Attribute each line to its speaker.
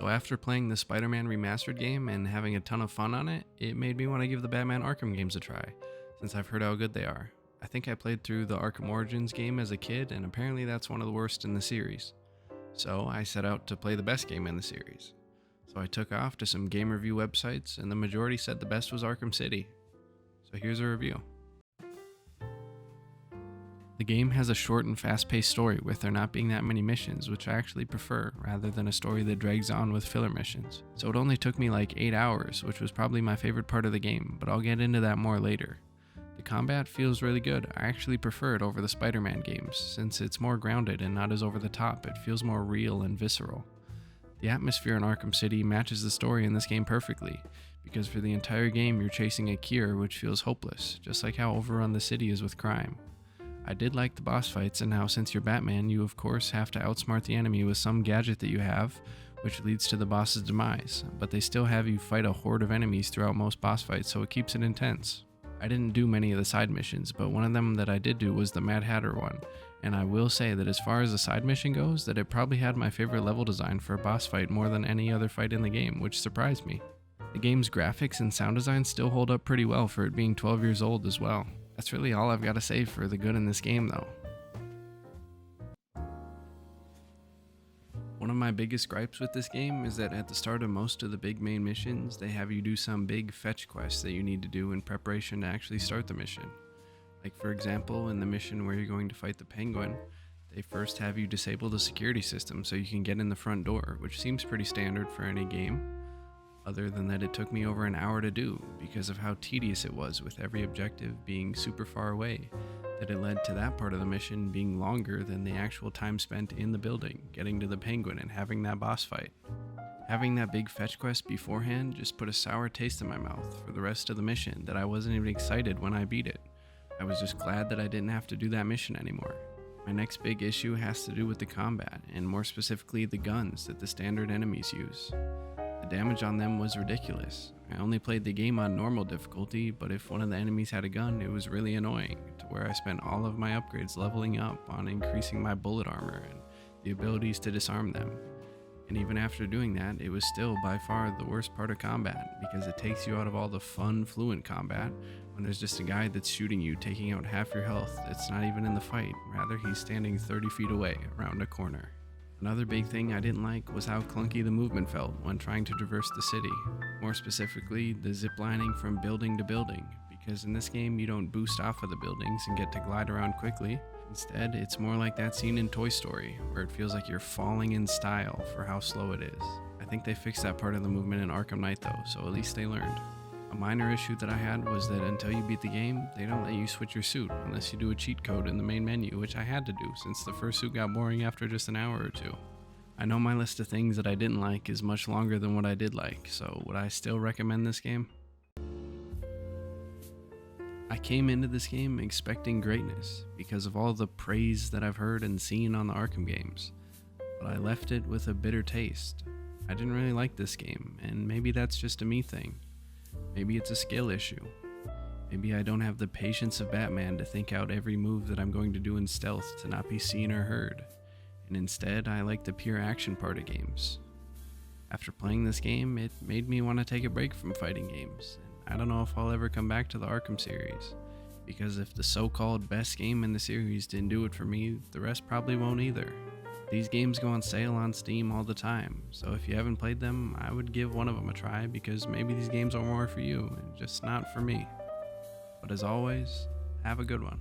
Speaker 1: So after playing the Spider-Man remastered game and having a ton of fun on it, it made me want to give the Batman Arkham games a try, since I've heard how good they are. I think I played through the Arkham Origins game as a kid, and apparently that's one of the worst in the series. So I set out to play the best game in the series. So I took off to some game review websites, and the majority said the best was Arkham City. So here's a review. The game has a short and fast-paced story with there not being that many missions, which I actually prefer, rather than a story that drags on with filler missions. So it only took me like 8 hours, which was probably my favorite part of the game, but I'll get into that more later. The combat feels really good. I actually prefer it over the Spider-Man games, since it's more grounded and not as over the top. It feels more real and visceral. The atmosphere in Arkham City matches the story in this game perfectly, because for the entire game you're chasing a cure which feels hopeless, just like how overrun the city is with crime. I did like the boss fights and how since you're Batman, you of course have to outsmart the enemy with some gadget that you have, which leads to the boss's demise, but they still have you fight a horde of enemies throughout most boss fights, so it keeps it intense. I didn't do many of the side missions, but one of them that I did do was the Mad Hatter one, and I will say that as far as the side mission goes, that it probably had my favorite level design for a boss fight more than any other fight in the game, which surprised me. The game's graphics and sound design still hold up pretty well for it being 12 years old as well. That's really all I've got to say for the good in this game though. One of my biggest gripes with this game is that at the start of most of the big main missions, they have you do some big fetch quest that you need to do in preparation to actually start the mission. Like for example, in the mission where you're going to fight the Penguin, they first have you disable the security system so you can get in the front door, which seems pretty standard for any game. Other than that, it took me over an hour to do because of how tedious it was with every objective being super far away, that it led to that part of the mission being longer than the actual time spent in the building, getting to the Penguin and having that boss fight. Having that big fetch quest beforehand just put a sour taste in my mouth for the rest of the mission that I wasn't even excited when I beat it. I was just glad that I didn't have to do that mission anymore. My next big issue has to do with the combat, and more specifically the guns that the standard enemies use. The damage on them was ridiculous. I only played the game on normal difficulty, but if one of the enemies had a gun, it was really annoying, to where I spent all of my upgrades leveling up on increasing my bullet armor and the abilities to disarm them. And even after doing that, it was still by far the worst part of combat, because it takes you out of all the fun, fluent combat when there's just a guy that's shooting you, taking out half your health. It's not even in the fight, rather he's standing 30 feet away around a corner. Another big thing I didn't like was how clunky the movement felt when trying to traverse the city. More specifically, the ziplining from building to building, because in this game you don't boost off of the buildings and get to glide around quickly. Instead, it's more like that scene in Toy Story, where it feels like you're falling in style for how slow it is. I think they fixed that part of the movement in Arkham Knight though, so at least they learned. A minor issue that I had was that until you beat the game, they don't let you switch your suit unless you do a cheat code in the main menu, which I had to do since the first suit got boring after just an hour or two. I know my list of things that I didn't like is much longer than what I did like, so would I still recommend this game? I came into this game expecting greatness because of all the praise that I've heard and seen on the Arkham games, but I left it with a bitter taste. I didn't really like this game, and maybe that's just a me thing. Maybe it's a skill issue. Maybe I don't have the patience of Batman to think out every move that I'm going to do in stealth to not be seen or heard, and instead I like the pure action part of games. After playing this game, it made me want to take a break from fighting games, and I don't know if I'll ever come back to the Arkham series, because if the so-called best game in the series didn't do it for me, the rest probably won't either. These games go on sale on Steam all the time, so if you haven't played them, I would give one of them a try because maybe these games are more for you and just not for me. But as always, have a good one.